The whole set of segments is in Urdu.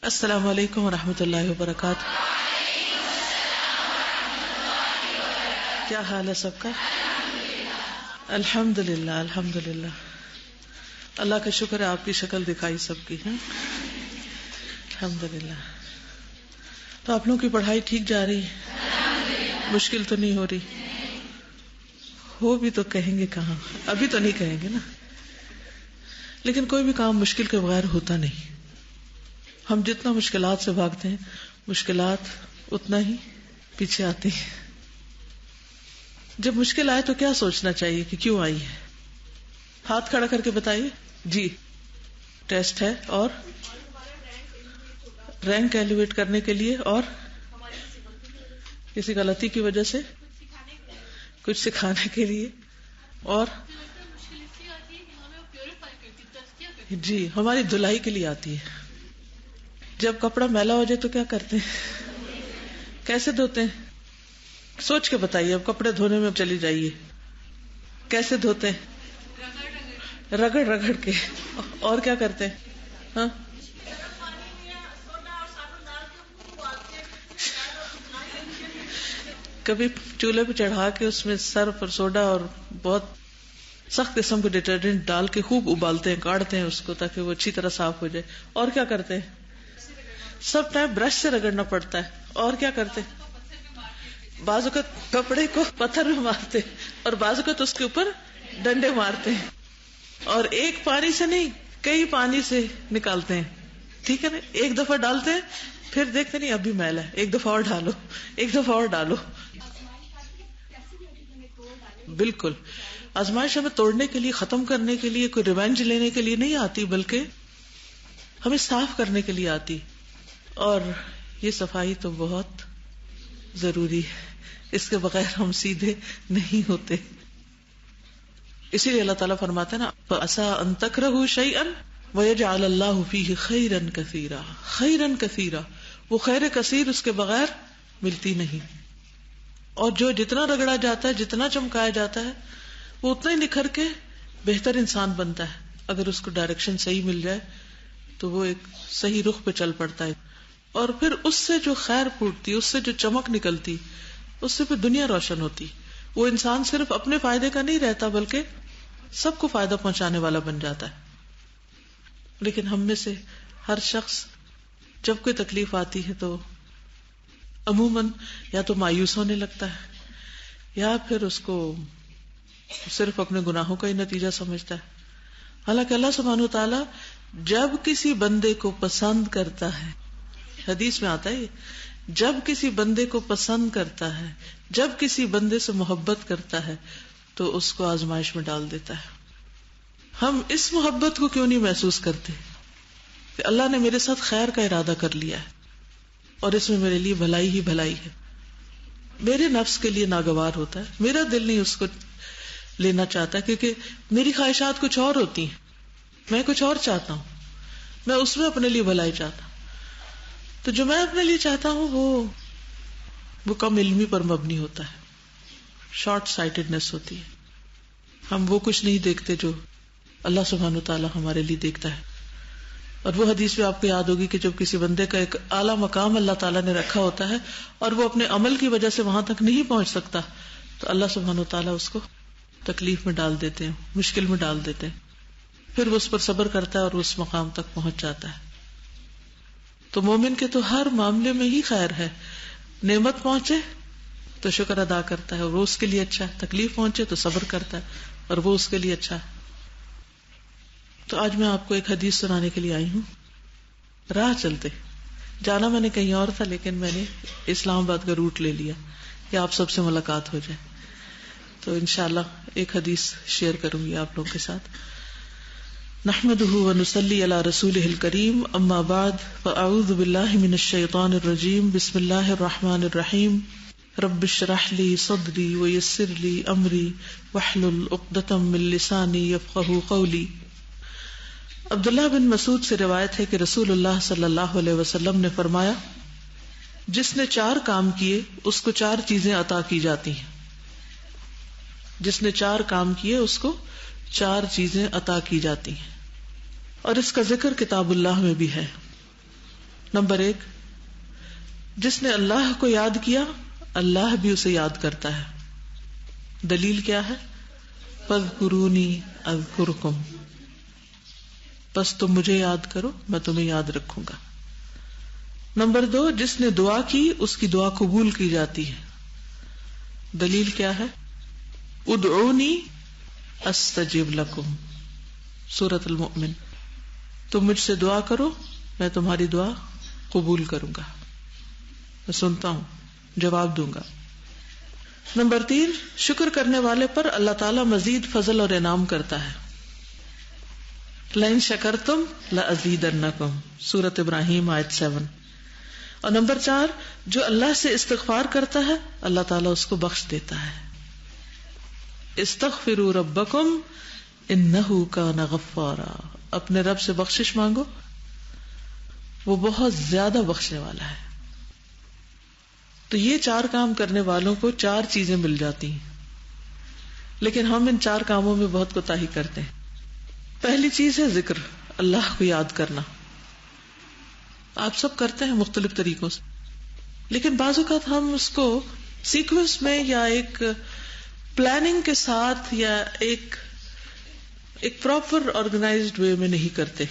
السلام علیکم ورحمۃ اللہ وبرکاتہ. کیا حال ہے سب کا؟ الحمد للہ الحمد للہ. اللہ کا شکر ہے آپ کی شکل دکھائی سب کی ہے. الحمد للہ. تو آپ لوگوں کی پڑھائی ٹھیک جا رہی ہے؟ مشکل تو نہیں ہو رہی؟ ہو بھی تو کہیں گے کہاں، ابھی تو نہیں کہیں گے نا. لیکن کوئی بھی کام مشکل کے بغیر ہوتا نہیں. ہم جتنا مشکلات سے بھاگتے ہیں مشکلات اتنا ہی پیچھے آتی ہیں. جب مشکل آئے تو کیا سوچنا چاہیے کہ کیوں آئی ہے؟ ہاتھ کھڑا کر کے بتائیے. جی ٹیسٹ ہے، اور رینک ایلیویٹ کرنے کے لیے، اور کسی غلطی کی وجہ سے کچھ سکھانے کے لیے، اور جی ہماری دھلائی کے لیے آتی ہے. جب کپڑا میلا ہو جائے تو کیا کرتے ہیں؟ کیسے دھوتے ہیں؟ سوچ کے بتائیے. اب کپڑے دھونے میں چلی جائیے، کیسے دھوتے ہیں؟ رگڑ رگڑ کے. اور کیا کرتے ہیں؟ ہاں کبھی چولہے پہ چڑھا کے اس میں سرف اور سوڈا اور بہت سخت قسم کے ڈٹرجنٹ ڈال کے خوب ابالتے ہیں، کاٹتے ہیں اس کو تاکہ وہ اچھی طرح صاف ہو جائے. اور کیا کرتے ہیں؟ سب ٹائم برش سے رگڑنا پڑتا ہے. اور کیا کرتے ہیں؟ بعض اوقات کپڑے کو پتھر میں مارتے اور بعض اوقات اس کے اوپر ڈنڈے مارتے ہیں. اور ایک پانی سے نہیں، کئی پانی سے نکالتے ہیں. ٹھیک ہے نا؟ ایک دفعہ ڈالتے ہیں پھر دیکھتے نہیں ابھی میل ہے، ایک دفعہ اور ڈالو، ایک دفعہ اور ڈالو. بالکل. آزمائش ہمیں توڑنے کے لیے، ختم کرنے کے لیے، کوئی ریونج لینے کے لیے نہیں آتی، بلکہ ہمیں صاف کرنے کے لیے آتی. اور یہ صفائی تو بہت ضروری ہے، اس کے بغیر ہم سیدھے نہیں ہوتے. اسی لیے اللہ تعالیٰ فرماتا ہے نا فَعَسَىٰ أَن تَكْرَهُوا شَيْئًا وَيَجْعَلَ اللَّهُ فِيهِ خَيْرًا كَثِيرًا. خیرن کثیرا، وہ خیر کثیر اس کے بغیر ملتی نہیں. اور جو جتنا رگڑا جاتا ہے، جتنا چمکایا جاتا ہے، وہ اتنا ہی نکھر کے بہتر انسان بنتا ہے. اگر اس کو ڈائریکشن صحیح مل جائے تو وہ ایک صحیح رخ پہ چل پڑتا ہے. اور پھر اس سے جو خیر پھوٹتی، اس سے جو چمک نکلتی، اس سے پھر دنیا روشن ہوتی. وہ انسان صرف اپنے فائدے کا نہیں رہتا بلکہ سب کو فائدہ پہنچانے والا بن جاتا ہے. لیکن ہم میں سے ہر شخص جب کوئی تکلیف آتی ہے تو عموماً یا تو مایوس ہونے لگتا ہے یا پھر اس کو صرف اپنے گناہوں کا ہی نتیجہ سمجھتا ہے. حالانکہ اللہ سبحانہ وتعالیٰ جب کسی بندے کو پسند کرتا ہے، حدیث میں آتا ہے جب کسی بندے کو پسند کرتا ہے، جب کسی بندے سے محبت کرتا ہے تو اس کو آزمائش میں ڈال دیتا ہے. ہم اس محبت کو کیوں نہیں محسوس کرتے کہ اللہ نے میرے ساتھ خیر کا ارادہ کر لیا ہے اور اس میں میرے لیے بھلائی ہی بھلائی ہے. میرے نفس کے لیے ناگوار ہوتا ہے، میرا دل نہیں اس کو لینا چاہتا کیونکہ میری خواہشات کچھ اور ہوتی ہیں، میں کچھ اور چاہتا ہوں، میں اس میں اپنے لیے بھلائی چاہتا ہوں. تو جو میں اپنے لیے چاہتا ہوں وہ کم علمی پر مبنی ہوتا ہے، شارٹ سائٹڈنس ہوتی ہے. ہم وہ کچھ نہیں دیکھتے جو اللہ سبحانہ وتعالیٰ ہمارے لیے دیکھتا ہے. اور وہ حدیث بھی آپ کو یاد ہوگی کہ جب کسی بندے کا ایک اعلیٰ مقام اللہ تعالیٰ نے رکھا ہوتا ہے اور وہ اپنے عمل کی وجہ سے وہاں تک نہیں پہنچ سکتا تو اللہ سبحانہ وتعالیٰ اس کو تکلیف میں ڈال دیتے ہیں، مشکل میں ڈال دیتے ہیں. پھر وہ اس پر صبر کرتا ہے اور اس مقام تک پہنچ جاتا ہے. تو مومن کے تو ہر معاملے میں ہی خیر ہے. نعمت پہنچے تو شکر ادا کرتا ہے اور وہ اس کے لیے اچھا ہے، تکلیف پہنچے تو صبر کرتا ہے اور وہ اس کے لیے اچھا ہے. تو آج میں آپ کو ایک حدیث سنانے کے لیے آئی ہوں. راہ چلتے جانا میں نے کہیں اور تھا، لیکن میں نے اسلام آباد کا روٹ لے لیا کہ آپ سب سے ملاقات ہو جائے. تو انشاءاللہ ایک حدیث شیئر کروں گی آپ لوگوں کے ساتھ. نحمده ونصلي على رسوله الكريم اما بعد فاعوذ بالله من الشيطان الرجيم بسم الله الرحمن الرحيم رب اشرح لي صدري ويسر لي امري واحلل عقدة من لساني يفقهوا قولي. عبداللہ بن مسعود سے روایت ہے کہ رسول اللہ صلی اللہ علیہ وسلم نے فرمایا جس نے 4 کام کیے اس کو 4 چیزیں عطا کی جاتی ہیں. جس نے 4 کام کیے اس کو 4 چیزیں عطا کی جاتی ہیں. اور اس کا ذکر کتاب اللہ میں بھی ہے. نمبر 1، جس نے اللہ کو یاد کیا اللہ بھی اسے یاد کرتا ہے. دلیل کیا ہے؟ فاذکرونی اذکرکم، بس تم مجھے یاد کرو میں تمہیں یاد رکھوں گا. نمبر 2، جس نے دعا کی اس کی دعا قبول کی جاتی ہے. دلیل کیا ہے؟ ادعونی استجب لکم، سورۃ المؤمن. تم مجھ سے دعا کرو میں تمہاری دعا قبول کروں گا، میں سنتا ہوں، جواب دوں گا. نمبر 3، شکر کرنے والے پر اللہ تعالیٰ مزید فضل اور انعام کرتا ہے. لئن شکرتم لازیدنکم، سورۃ ابراہیم آیت 7. اور نمبر 4، جو اللہ سے استغفار کرتا ہے اللہ تعالیٰ اس کو بخش دیتا ہے. استغفروا ربکم انہ کان غفارا، اپنے رب سے بخشش مانگو، وہ بہت زیادہ بخشنے والا ہے. تو یہ 4 کام کرنے والوں کو 4 چیزیں مل جاتی ہیں، لیکن ہم ان 4 کاموں میں بہت کوتاہی کرتے ہیں. پہلی چیز ہے ذکر، اللہ کو یاد کرنا. آپ سب کرتے ہیں مختلف طریقوں سے، لیکن بعض اوقات ہم اس کو سیکوینس میں یا ایک پلاننگ کے ساتھ یا ایک پراپر آرگنائزڈ وے میں نہیں کرتے.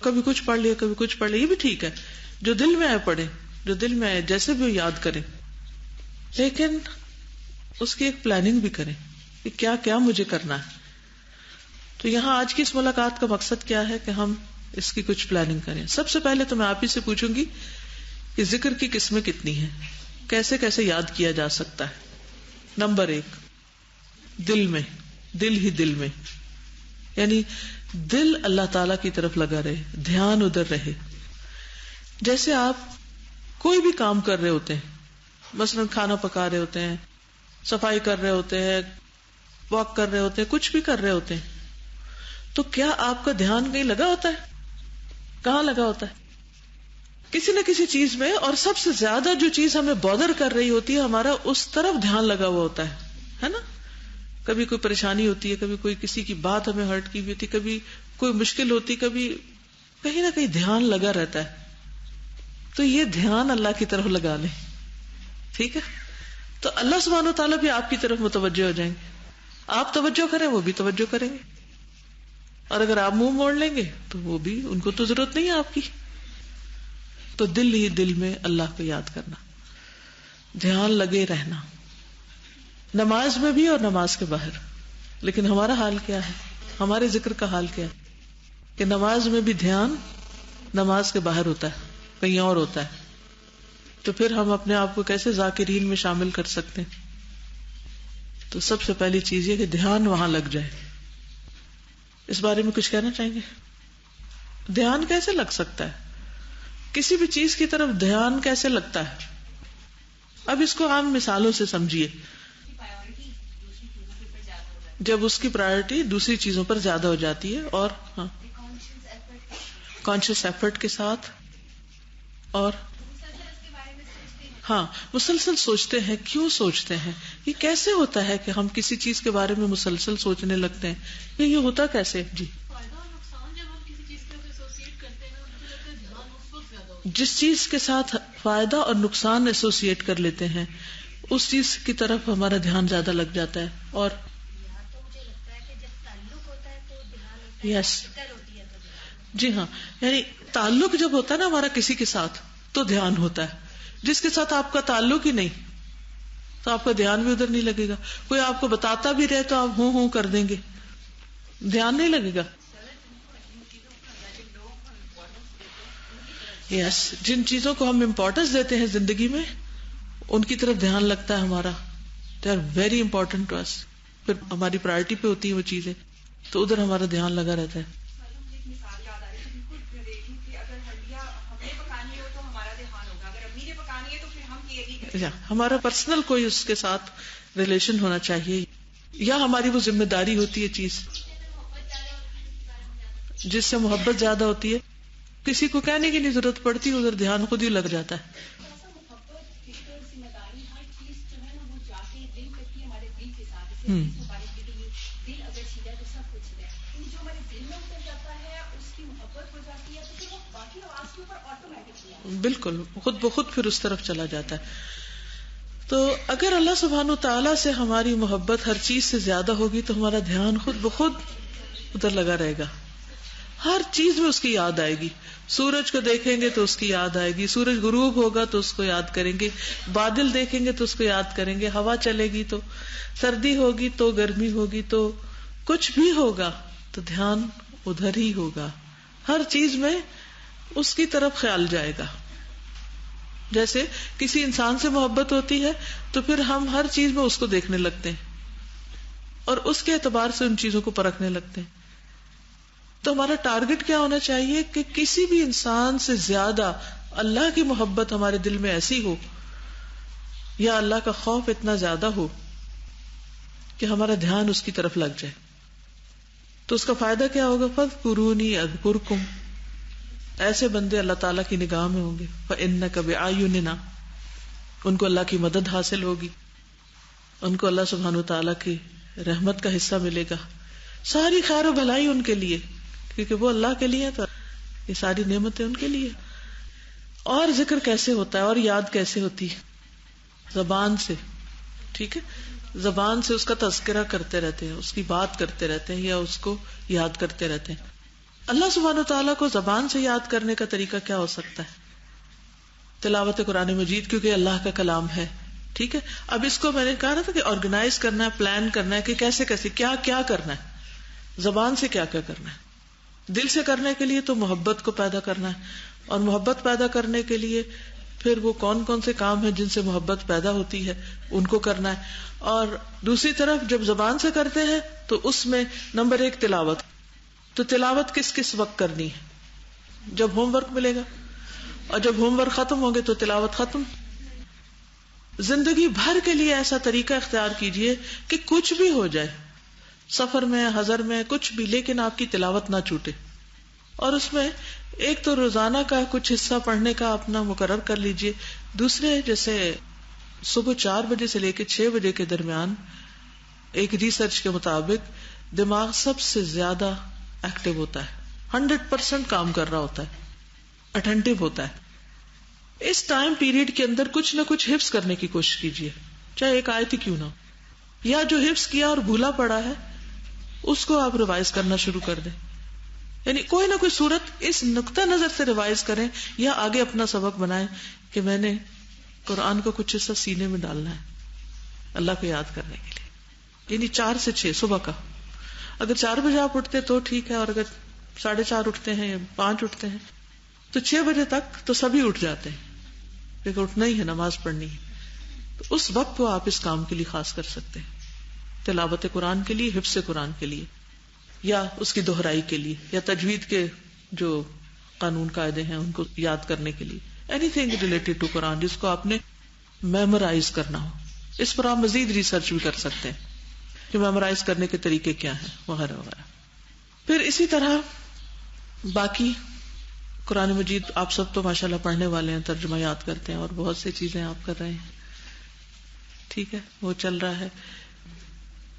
کبھی کچھ پڑھ لیا کبھی کچھ پڑھ لیا، یہ بھی ٹھیک ہے، جو دل میں آئے پڑھیں، جو دل میں آئے جیسے بھی یاد کریں، لیکن اس کی ایک پلاننگ بھی کریں کہ کیا کیا مجھے کرنا ہے. تو یہاں آج کی اس ملاقات کا مقصد کیا ہے کہ ہم اس کی کچھ پلاننگ کریں. سب سے پہلے تو میں آپ ہی سے پوچھوں گی کہ ذکر کی قسمیں کتنی ہیں، کیسے کیسے یاد کیا جا سکتا ہے. نمبر 1، دل میں، دل ہی دل میں، یعنی دل اللہ تعالی کی طرف لگا رہے، دھیان ادھر رہے. جیسے آپ کوئی بھی کام کر رہے ہوتے ہیں، مثلا کھانا پکا رہے ہوتے ہیں، صفائی کر رہے ہوتے ہیں، واک کر رہے ہوتے ہیں، کچھ بھی کر رہے ہوتے ہیں، تو کیا آپ کا دھیان کہیں لگا ہوتا ہے؟ کہاں لگا ہوتا ہے؟ کسی نہ کسی چیز میں. اور سب سے زیادہ جو چیز ہمیں بودر کر رہی ہوتی ہے ہمارا اس طرف دھیان لگا ہوا ہوتا ہے نا. کبھی کوئی پریشانی ہوتی ہے، کبھی کوئی کسی کی بات ہمیں ہرٹ کی ہوئی ہوتی، کبھی کوئی مشکل ہوتی، کبھی کہیں نہ کہیں دھیان لگا رہتا ہے. تو یہ دھیان اللہ کی طرف لگا لیں، ٹھیک ہے؟ تو اللہ سبحانہ و تعالیٰ بھی آپ کی طرف متوجہ ہو جائیں گے. آپ توجہ کریں وہ بھی توجہ کریں گے، اور اگر آپ منہ موڑ لیں گے تو وہ بھی، ان کو تو ضرورت نہیں ہے آپ کی. تو دل ہی دل میں اللہ کو یاد کرنا، دھیان لگے رہنا، نماز میں بھی اور نماز کے باہر. لیکن ہمارا حال کیا ہے، ہمارے ذکر کا حال کیا ہے کہ نماز میں بھی دھیان نماز کے باہر ہوتا ہے، کہیں اور ہوتا ہے. تو پھر ہم اپنے آپ کو کیسے ذاکرین میں شامل کر سکتے ہیں؟ تو سب سے پہلی چیز یہ کہ دھیان وہاں لگ جائے. اس بارے میں کچھ کہنا چاہیں گے؟ دھیان کیسے لگ سکتا ہے؟ کسی بھی چیز کی طرف دھیان کیسے لگتا ہے؟ اب اس کو عام مثالوں سے سمجھیے. جب اس کی پرائرٹی دوسری چیزوں پر زیادہ ہو جاتی ہے، اور ہاں کانشیس ایفرٹ کے ساتھ، اور ہاں مسلسل سوچتے ہیں. کیوں سوچتے ہیں؟ یہ کیسے ہوتا ہے کہ ہم کسی چیز کے بارے میں مسلسل سوچنے لگتے ہیں؟ یہ ہوتا کیسے؟ جی، جس چیز کے ساتھ فائدہ اور نقصان ایسوسیٹ کر لیتے ہیں اس چیز کی طرف ہمارا دھیان زیادہ لگ جاتا ہے. اور یس، جی ہاں، یعنی تعلق جب ہوتا ہے نا ہمارا کسی کے ساتھ تو دھیان ہوتا ہے. جس کے ساتھ آپ کا تعلق ہی نہیں تو آپ کا دھیان بھی ادھر نہیں لگے گا. کوئی آپ کو بتاتا بھی رہے تو آپ ہوں کر دیں گے، دھیان نہیں لگے گا. یس، جن چیزوں کو ہم امپورٹنس دیتے ہیں زندگی میں ان کی طرف دھیان لگتا ہے ہمارا. They are very important to us. پھر ہماری پرائرٹی پہ ہوتی ہیں وہ چیزیں، تو ادھر ہمارا دھیان لگا رہتا ہے. ہمارا پرسنل کوئی اس کے ساتھ ریلیشن ہونا چاہیے، یا ہماری وہ ذمہ داری ہوتی ہے چیز جس سے محبت زیادہ ہوتی ہے. کسی کو کہنے کی نہیں ضرورت پڑتی، ادھر دھیان خود ہی لگ جاتا ہے. بالکل خود بخود پھر اس طرف چلا جاتا ہے. تو اگر اللہ سبحانہ تعالیٰ سے ہماری محبت ہر چیز سے زیادہ ہوگی تو ہمارا دھیان خود بخود ادھر لگا رہے گا. ہر چیز میں اس کی یاد آئے گی. سورج کو دیکھیں گے تو اس کی یاد آئے گی, سورج غروب ہوگا تو اس کو یاد کریں گے, بادل دیکھیں گے تو اس کو یاد کریں گے, ہوا چلے گی تو, سردی ہوگی تو, گرمی ہوگی تو, کچھ بھی ہوگا تو دھیان ادھر ہی ہوگا. ہر چیز میں اس کی طرف خیال جائے گا. جیسے کسی انسان سے محبت ہوتی ہے تو پھر ہم ہر چیز میں اس کو دیکھنے لگتے ہیں اور اس کے اعتبار سے ان چیزوں کو پرکھنے لگتے ہیں. تو ہمارا ٹارگٹ کیا ہونا چاہیے کہ کسی بھی انسان سے زیادہ اللہ کی محبت ہمارے دل میں ایسی ہو, یا اللہ کا خوف اتنا زیادہ ہو کہ ہمارا دھیان اس کی طرف لگ جائے. تو اس کا فائدہ کیا ہوگا؟ فاذکرونی اذکرکم. ایسے بندے اللہ تعالیٰ کی نگاہ میں ہوں گے. فإنک بأعیننا, ان کو اللہ کی مدد حاصل ہوگی, ان کو اللہ سبحانہ تعالیٰ کی رحمت کا حصہ ملے گا, ساری خیر و بھلائی ان کے لیے, کیونکہ وہ اللہ کے لیے, تو یہ ساری نعمتیں ان کے لیے. اور ذکر کیسے ہوتا ہے اور یاد کیسے ہوتی ہے؟ زبان سے. ٹھیک ہے, زبان سے اس کا تذکرہ کرتے رہتے ہیں, اس کی بات کرتے رہتے ہیں, یا اس کو یاد کرتے رہتے ہیں. اللہ سبحانہ تعالیٰ کو زبان سے یاد کرنے کا طریقہ کیا ہو سکتا ہے؟ تلاوت قرآن مجید, کیونکہ اللہ کا کلام ہے. ٹھیک ہے, اب اس کو میں نے کہا تھا کہ آرگنائز کرنا ہے, پلان کرنا ہے کہ کیسے کیسے کیا کیا کرنا ہے, زبان سے کیا کیا کرنا ہے. دل سے کرنے کے لیے تو محبت کو پیدا کرنا ہے, اور محبت پیدا کرنے کے لیے پھر وہ کون کون سے کام ہیں جن سے محبت پیدا ہوتی ہے ان کو کرنا ہے. اور دوسری طرف جب زبان سے کرتے ہیں تو اس میں نمبر 1 تلاوت. تو تلاوت کس کس وقت کرنی ہے؟ جب ہوم ورک ملے گا, اور جب ہوم ورک ختم ہوگے تو تلاوت ختم. زندگی بھر کے لیے ایسا طریقہ اختیار کیجئے کہ کچھ بھی ہو جائے, سفر میں, حضر میں, کچھ بھی, لیکن آپ کی تلاوت نہ چھوٹے. اور اس میں ایک تو روزانہ کا کچھ حصہ پڑھنے کا اپنا مقرر کر لیجئے. دوسرے, جیسے صبح 4 بجے سے لے کے 6 بجے کے درمیان ایک ریسرچ کے مطابق دماغ سب سے زیادہ ایکٹیو ہوتا ہے, 100% کام کر رہا ہوتا ہے, اٹینٹیو ہوتا ہے. اس ٹائم پیریڈ کے اندر کچھ نہ کچھ حفظ کرنے کی کوشش کیجیے, چاہے ایک آیت ہی کیوں نہ ہو, یا جو حفظ کیا اور بھولا پڑا ہے اس کو آپ ریوائز کرنا شروع کر دیں. یعنی کوئی نہ کوئی صورت اس نقطہ نظر سے ریوائز کریں, یا آگے اپنا سبق بنائیں کہ میں نے قرآن کا کچھ حصہ سینے میں ڈالنا ہے اللہ کو یاد کرنے کے لیے. یعنی 4 سے 6 صبح کا. اگر 4 بجے آپ اٹھتے تو ٹھیک ہے, اور اگر 4:30 اٹھتے ہیں یا 5 اٹھتے ہیں تو 6 بجے تک تو سبھی اٹھ جاتے ہیں, کیونکہ اٹھنا ہی ہے, نماز پڑھنی ہے. تو اس وقت کو آپ اس کام کے لیے خاص کر سکتے ہیں, تلاوت قرآن کے لیے, حفظ قرآن کے لیے, یا اس کی دہرائی کے لیے, یا تجوید کے جو قانون قاعدے ہیں ان کو یاد کرنے کے لیے. اینی تھنگ ریلیٹڈ ٹو قرآن جس کو آپ نے میمورائز کرنا ہو. اس پر آپ مزید ریسرچ بھی کر سکتے ہیں کہ میمورائز کرنے کے طریقے کیا ہیں, وغیرہ وغیرہ. پھر اسی طرح باقی قرآن مجید آپ سب تو ماشاءاللہ پڑھنے والے ہیں, ترجمہ یاد کرتے ہیں, اور بہت سی چیزیں آپ کر رہے ہیں. ٹھیک ہے, وہ چل رہا ہے.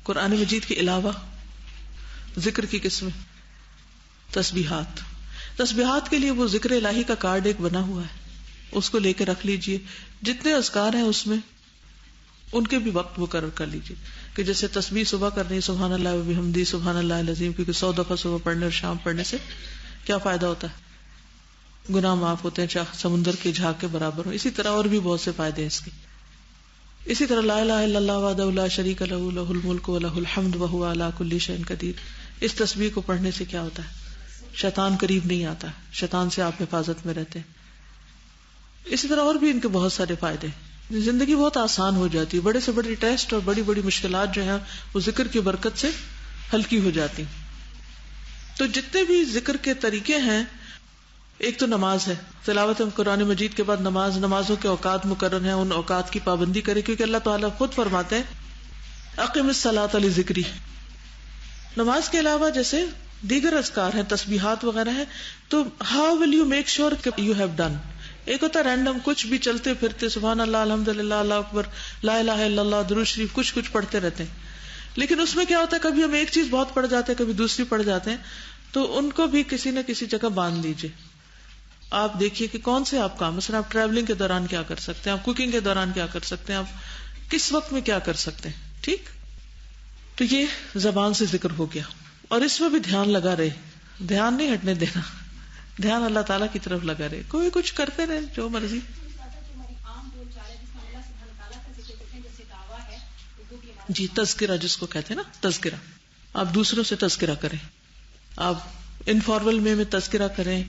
قرآن مجید کے علاوہ ذکر کی قسمیں, تسبیحات. تسبیحات کے لیے وہ ذکر الہی کا کارڈ ایک بنا ہوا ہے, اس کو لے کے رکھ لیجئے. جتنے اذکار ہیں اس میں ان کے بھی وقت مقرر کر لیجئے, کہ جیسے تسبیح صبح کرنی, سبحان اللہ و بحمدہ سبحان اللہ العظیم, کیونکہ 100 دفعہ صبح پڑھنے اور شام پڑھنے سے کیا فائدہ ہوتا ہے؟ گناہ معاف ہوتے ہیں, چاہے سمندر کے جھاگ کے برابر ہو. اسی طرح اور بھی بہت سے فائدے ہیں اس کے. اسی طرح لا الہ الا اللہ وحدہ لا شریک لہ لہ الملک ولہ الحمد وہو علی کل شیء قدیر. اس تسبیح کو پڑھنے سے کیا ہوتا ہے؟ شیطان قریب نہیں آتا, شیطان سے آپ حفاظت میں رہتے ہیں. اسی طرح اور بھی ان کے بہت سارے فائدے. زندگی بہت آسان ہو جاتی ہے, بڑے سے بڑے ٹیسٹ اور بڑی بڑی مشکلات جو ہیں وہ ذکر کی برکت سے ہلکی ہو جاتی. تو جتنے بھی ذکر کے طریقے ہیں, ایک تو نماز ہے, تلاوت قرآن مجید کے بعد نماز. نمازوں کے اوقات مقرر ہیں, ان اوقات کی پابندی کرے, کیونکہ اللہ تعالیٰ خود فرماتے ہیں اقم الصلاۃ لذکری. نماز کے علاوہ جیسے دیگر اذکار ہیں, تسبیحات وغیرہ ہیں, تو how will you make sure you have done. ایک ہوتا ہے رینڈم, کچھ بھی چلتے پھرتے سبحان اللہ الحمدللہ اللہ اکبر لا الہ الا اللہ درود شریف کچھ پڑھتے رہتے ہیں. لیکن اس میں کیا ہوتا ہے, کبھی ہم ایک چیز بہت پڑھ جاتے ہیں, کبھی دوسری پڑھ جاتے ہیں, تو ان کو بھی کسی نہ کسی جگہ باندھ لیجئے. آپ دیکھیے کہ کون سے آپ کام، مثلا آپ ٹریولنگ کے دوران کیا کر سکتے ہیں، آپ کوکنگ کے دوران کیا کر سکتے ہیں، آپ کس وقت میں کیا کر سکتے ہیں. ٹھیک، تو یہ زبان سے ذکر ہو گیا. اور اس میں بھی دھیان لگا رہے، دھیان نہیں ہٹنے دینا، دھیان اللہ تعالیٰ کی طرف لگا رہے. کوئی کچھ کرتے رہے جو مرضی. جی تذکرہ جس کو کہتے ہیں نا، تذکرہ. آپ دوسروں سے تذکرہ کریں، آپ انفارمل وے میں تذکرہ کریں،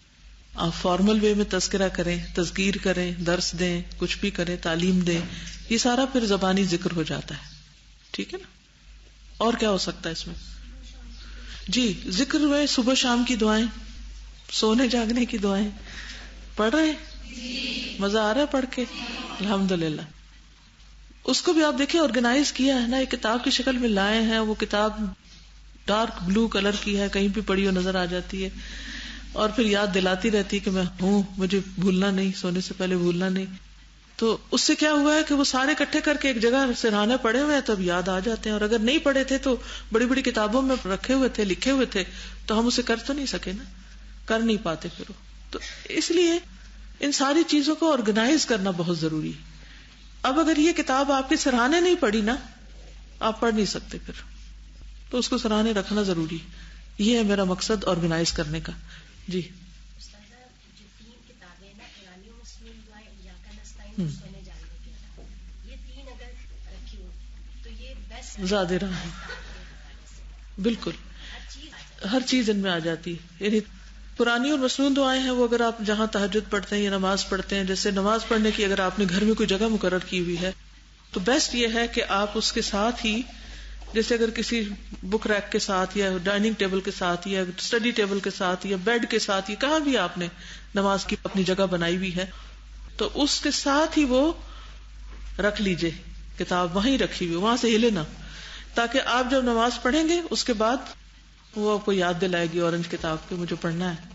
آپ فارمل وے میں تذکرہ کریں، تذکیر کریں، درس دیں، کچھ بھی کریں، تعلیم دیں. یہ سارا پھر زبانی ذکر ہو جاتا ہے. ٹھیک ہے نا. اور کیا ہو سکتا ہے اس میں؟ جی ذکر میں صبح شام کی دعائیں، سونے جاگنے کی دعائیں پڑھ رہے ہیں؟ مزہ آ رہا ہے پڑھ کے؟ الحمدللہ. اس کو بھی آپ دیکھیں آرگنائز کیا ہے نا، ایک کتاب کی شکل میں لائے ہیں. وہ کتاب ڈارک بلو کلر کی ہے، کہیں بھی پڑھی ہو نظر آ جاتی ہے، اور پھر یاد دلاتی رہتی ہے کہ میں ہوں، مجھے بھولنا نہیں، سونے سے پہلے بھولنا نہیں. تو اس سے کیا ہوا ہے کہ وہ سارے اکٹھے کر کے ایک جگہ سرہانے پڑے ہوئے ہیں، تب یاد آ جاتے ہیں. اور اگر نہیں پڑھے تھے تو بڑی بڑی کتابوں میں رکھے ہوئے تھے، لکھے ہوئے تھے، تو ہم اسے کر تو نہیں سکے نا، کر نہیں پاتے پھر. تو اس لیے ان ساری چیزوں کو آرگنائز کرنا بہت ضروری ہے. اب اگر یہ کتاب آپ کے سرہانے نہیں پڑھی نا، آپ پڑھ نہیں سکتے پھر، تو اس کو سرہانے رکھنا ضروری. یہ ہے میرا مقصد آرگنائز کرنے کا. جی زیادہ رہا ہے، بالکل ہر چیز ان میں آ جاتی ہے. یعنی پرانی اور مسنون دعائیں ہیں، وہ اگر آپ جہاں تہجد پڑھتے ہیں یا نماز پڑھتے ہیں، جیسے نماز پڑھنے کی اگر آپ نے گھر میں کوئی جگہ مقرر کی ہوئی ہے تو بیسٹ یہ ہے کہ آپ اس کے ساتھ ہی، جیسے اگر کسی بک ریک کے ساتھ یا ڈائننگ ٹیبل کے ساتھ یا اسٹڈی ٹیبل کے ساتھ یا بیڈ کے ساتھ، یا کہاں بھی آپ نے نماز کی اپنی جگہ بنائی ہوئی ہے، تو اس کے ساتھ ہی وہ رکھ لیجئے کتاب، وہیں رکھی ہوئی، وہاں سے ہلے نہ، تاکہ آپ جب نماز پڑھیں گے اس کے بعد وہ آپ کو یاد دلائے گی اورنج کتاب کے مجھے پڑھنا ہے.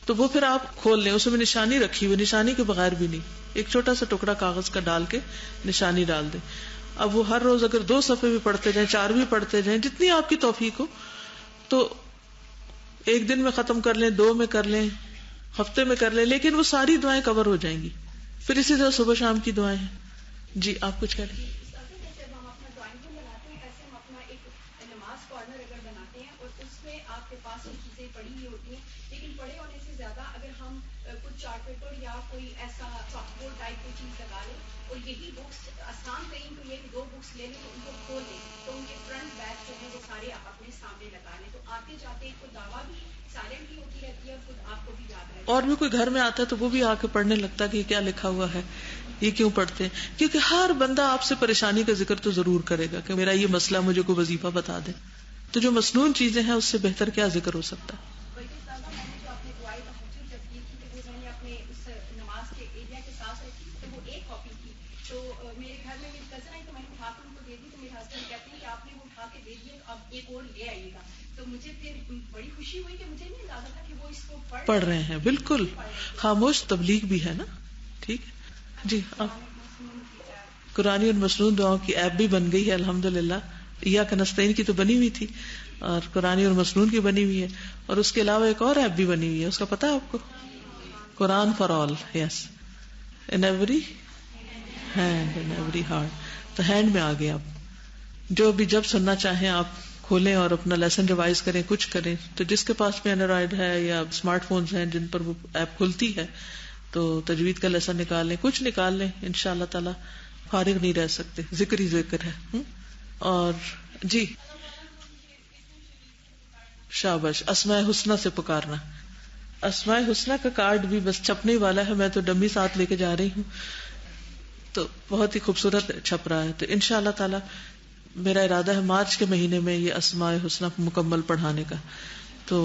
تو وہ پھر آپ کھول لیں، اس میں نشانی رکھی ہوئی، نشانی کے بغیر بھی نہیں، ایک چھوٹا سا ٹکڑا کاغذ کا ڈال کے نشانی ڈال دیں. اب وہ ہر روز اگر 2 صفحے بھی پڑھتے جائیں، 4 بھی پڑھتے جائیں، جتنی آپ کی توفیق ہو، تو ایک دن میں ختم کر لیں، 2 میں کر لیں، ہفتے میں کر لیں، لیکن وہ ساری دعائیں کور ہو جائیں گی. پھر اسی طرح صبح شام کی دعائیں ہیں. جی آپ کچھ کہہ رہے ہیں؟ چارٹ پیپر یا کوئی ایسا چاک بورڈ ٹائپ کی چیز لگا لیں، اور یہی بکس آسان کہیں تو یہ 2 بکس لے لیں، ان کو کھول لیں تو ان کے فرنٹ بیک جو ہے وہ سارے آپ اپنے سامنے لگا لیں، تو آتے جاتے ایک تو دعویٰ بھی سائلنٹ ہی ہوتی رہتی ہے اور خود آپ کو بھی یاد رہتا ہے. اور بھی کوئی گھر میں آتا ہے تو وہ بھی آ کے پڑھنے لگتا ہے کہ یہ کیا لکھا ہوا ہے، یہ کیوں پڑھتے ہیں. کیونکہ ہر بندہ آپ سے پریشانی کا ذکر تو ضرور کرے گا کہ میرا یہ مسئلہ، مجھے کوئی وظیفہ بتا دے. تو جو مسنون چیزیں ہیں اس سے بہتر کیا ذکر ہو سکتا ہے. پڑھ رہے ہیں، بالکل خاموش تبلیغ بھی ہے نا. ٹھیک ہے جی. آپ قرآنی اور مسنون دعاؤں کی ایپ بھی بن گئی ہے الحمدللہ. ایاک نستعین کی تو بنی ہوئی تھی اور قرآنی اور مسنون کی بنی ہوئی ہے، اور اس کے علاوہ ایک اور ایپ بھی بنی ہوئی ہے، اس کا پتہ ہے آپ کو؟ Quran for all. Yes, in every hand in every heart. تو ہینڈ میں آ گیا. آپ جو بھی جب سننا چاہیں آپ کھولیں اور اپنا لیسن ریوائز کریں، کچھ کریں. تو جس کے پاس بھی اینڈرائڈ ہے یا اسمارٹ فونز ہیں جن پر وہ ایپ کھلتی ہے، تو تجوید کا لیسن نکال لیں، کچھ نکال لیں، انشاءاللہ تعالی فارغ نہیں رہ سکتے. ذکر ہی ذکر ہے. اور جی شاباش، اسماء حسنہ سے پکارنا. اسماء حسنہ کا کارڈ بھی بس چھپنے والا ہے، میں تو ڈمی ساتھ لے کے جا رہی ہوں، تو بہت ہی خوبصورت چھپ رہا ہے. تو انشاءاللہ تعالی میرا ارادہ ہے مارچ کے مہینے میں یہ اسماء حسنہ مکمل پڑھانے کا. تو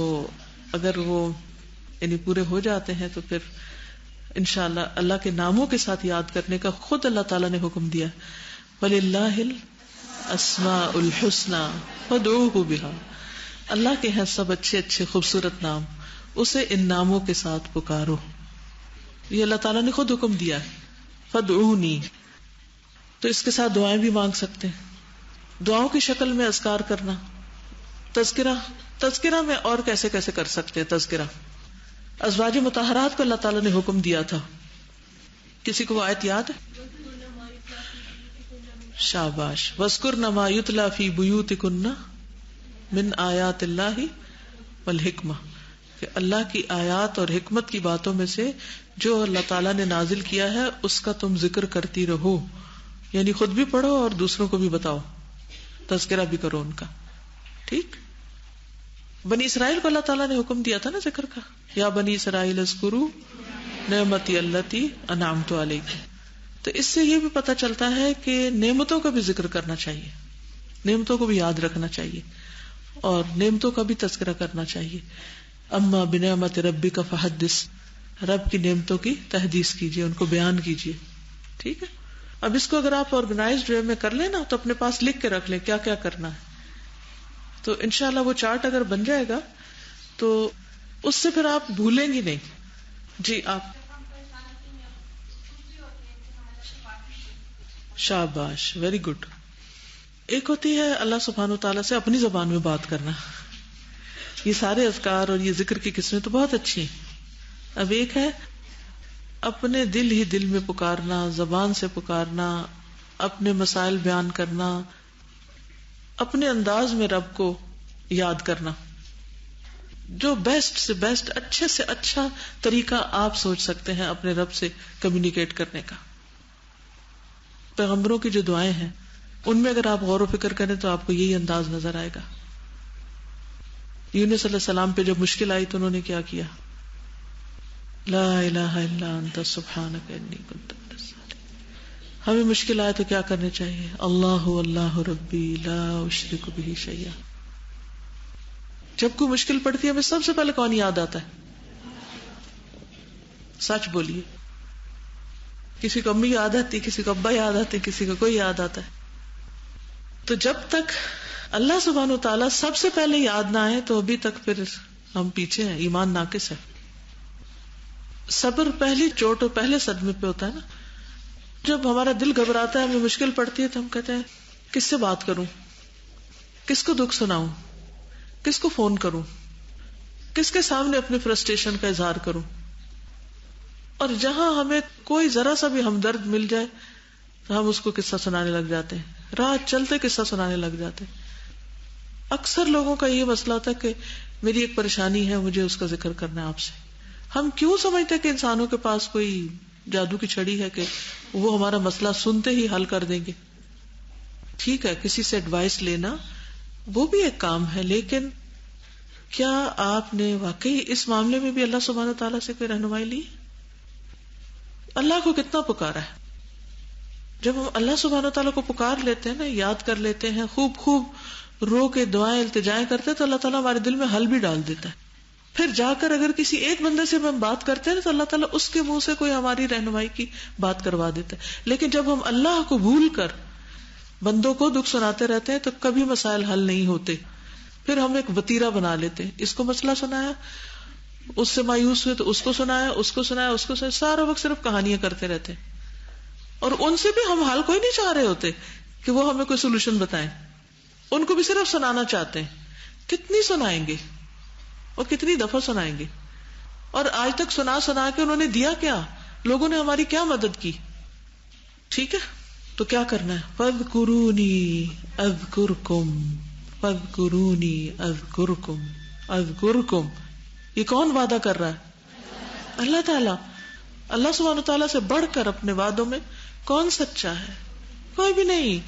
اگر وہ یعنی پورے ہو جاتے ہیں تو پھر انشاءاللہ اللہ کے ناموں کے ساتھ یاد کرنے کا خود اللہ تعالیٰ نے حکم دیا. وَلِلَّهِ الْأَسْمَاءُ الْحُسْنَى فَادْعُوهُ بِهَا. اللہ کے ہیں سب اچھے اچھے خوبصورت نام، اسے ان ناموں کے ساتھ پکارو. یہ اللہ تعالیٰ نے خود حکم دیا ہے. فَادْعُونِي. تو اس کے ساتھ دعائیں بھی مانگ سکتے ہیں. دعاؤں کی شکل میں اذکار کرنا. تذکرہ میں اور کیسے کیسے کر سکتے ہیں تذکرہ؟ ازواج مطہرات کو اللہ تعالیٰ نے حکم دیا تھا. کسی کو وہ آیت یاد ہے؟ شاباش. وَاذْكُرْنَ مَا يُتْلَى فِي بُيُوتِكُنَّ مِنْ آیات اللہ والحکمہ، کہ اللہ کی آیات اور حکمت کی باتوں میں سے جو اللہ تعالیٰ نے نازل کیا ہے اس کا تم ذکر کرتی رہو، یعنی خود بھی پڑھو اور دوسروں کو بھی بتاؤ، تذکرہ بھی کرو ان کا. ٹھیک. بنی اسرائیل کو اللہ تعالیٰ نے حکم دیا تھا نا ذکر کا، یا بنی اسرائیل اذکروا نعمتی التی انعمت علیکم. تو اس سے یہ بھی پتہ چلتا ہے کہ نعمتوں کا بھی ذکر کرنا چاہیے، نعمتوں کو بھی یاد رکھنا چاہیے اور نعمتوں کا بھی تذکرہ کرنا چاہیے. اما بنعمت ربک فحدث، رب کی نعمتوں کی تحدیث کیجیے، ان کو بیان کیجیے. ٹھیک ہے. اب اس کو اگر آپ آرگنائزڈ وے میں کر لیں نا تو اپنے پاس لکھ کے رکھ لیں کیا کیا کرنا ہے، تو انشاءاللہ وہ چارٹ اگر بن جائے گا تو اس سے پھر آپ بھولیں گی نہیں. جی آپ. شاباش، ویری گڈ. ایک ہوتی ہے اللہ سبحانہ و تعالیٰ سے اپنی زبان میں بات کرنا، یہ سارے اذکار اور یہ ذکر کی قسمیں تو بہت اچھی ہیں. اب ایک ہے اپنے دل ہی دل میں پکارنا، زبان سے پکارنا، اپنے مسائل بیان کرنا، اپنے انداز میں رب کو یاد کرنا. جو بیسٹ سے بیسٹ، اچھے سے اچھا طریقہ آپ سوچ سکتے ہیں اپنے رب سے کمیونیکیٹ کرنے کا. پیغمبروں کی جو دعائیں ہیں ان میں اگر آپ غور و فکر کریں تو آپ کو یہی انداز نظر آئے گا. یونس علیہ السلام پہ جب مشکل آئی تو انہوں نے کیا کیا؟ لا الہ الا انت سبحانک انی کنت من الظالمین. ہمیں مشکل آئے تو کیا کرنے چاہیے؟ اللہ اللہ ربی لا اشرک بہ شیئا. جب کوئی مشکل پڑتی ہے ہمیں سب سے پہلے کون یاد آتا ہے؟ سچ بولیے. کسی کو امی یاد آتی، کسی کو ابا یاد آتے، کسی کو کوئی یاد آتا ہے. تو جب تک اللہ سبحانہ و تعالیٰ سب سے پہلے یاد نہ آئے تو ابھی تک پھر ہم پیچھے ہیں، ایمان ناقص ہے. صبر پہلی چوٹ اور پہلے صدمے پہ ہوتا ہے نا. جب ہمارا دل گھبراتا ہے، ہمیں مشکل پڑتی ہے تو ہم کہتے ہیں کس سے بات کروں، کس کو دکھ سناؤں، کس کو فون کروں، کس کے سامنے اپنے فرسٹریشن کا اظہار کروں. اور جہاں ہمیں کوئی ذرا سا بھی ہمدرد مل جائے تو ہم اس کو قصہ سنانے لگ جاتے ہیں، راہ چلتے قصہ سنانے لگ جاتے ہیں. اکثر لوگوں کا یہ مسئلہ ہوتا ہے کہ میری ایک پریشانی ہے، مجھے اس کا ذکر کرنا ہے آپ سے. ہم کیوں سمجھتے ہیں کہ انسانوں کے پاس کوئی جادو کی چھڑی ہے کہ وہ ہمارا مسئلہ سنتے ہی حل کر دیں گے. ٹھیک ہے، کسی سے ایڈوائس لینا وہ بھی ایک کام ہے، لیکن کیا آپ نے واقعی اس معاملے میں بھی اللہ سبحانہ تعالیٰ سے کوئی رہنمائی لی؟ اللہ کو کتنا پکارا ہے. جب ہم اللہ سبحانہ تعالیٰ کو پکار لیتے ہیں نا، یاد کر لیتے ہیں، خوب خوب رو کے دعائیں التجائیں کرتے ہیں تو اللہ تعالیٰ ہمارے دل میں حل بھی ڈال دیتا ہے. پھر جا کر اگر کسی ایک بندے سے ہم بات کرتے ہیں تو اللہ تعالیٰ اس کے منہ سے کوئی ہماری رہنمائی کی بات کروا دیتا ہے. لیکن جب ہم اللہ کو بھول کر بندوں کو دکھ سناتے رہتے ہیں تو کبھی مسائل حل نہیں ہوتے. پھر ہم ایک وتیرہ بنا لیتے ہیں، اس کو مسئلہ سنایا، اس سے مایوس ہوئے تو اس کو سنایا، اس کو سنایا، اس کو سنایا، سارا وقت صرف کہانیاں کرتے رہتے ہیں. اور ان سے بھی ہم حل کوئی نہیں چاہ رہے ہوتے کہ وہ ہمیں کوئی سولوشن بتائیں، ان کو بھی صرف سنانا چاہتے ہیں. کتنی سنائیں گے اور کتنی دفعہ سنائیں گے؟ اور آج تک سنا سنا کے انہوں نے دیا کیا؟ لوگوں نے ہماری کیا مدد کی؟ ٹھیک ہے، تو کیا کرنا ہے؟ فَاذْكُرُونِي أَذْكُرْكُمْ فَاذْكُرُونِي أَذْكُرْكُمْ أَذْكُرْكُمْ. یہ کون وعدہ کر رہا ہے؟ اللہ تعالیٰ. اللہ سبحانہ تعالیٰ سے بڑھ کر اپنے وعدوں میں کون سچا ہے؟ کوئی بھی نہیں.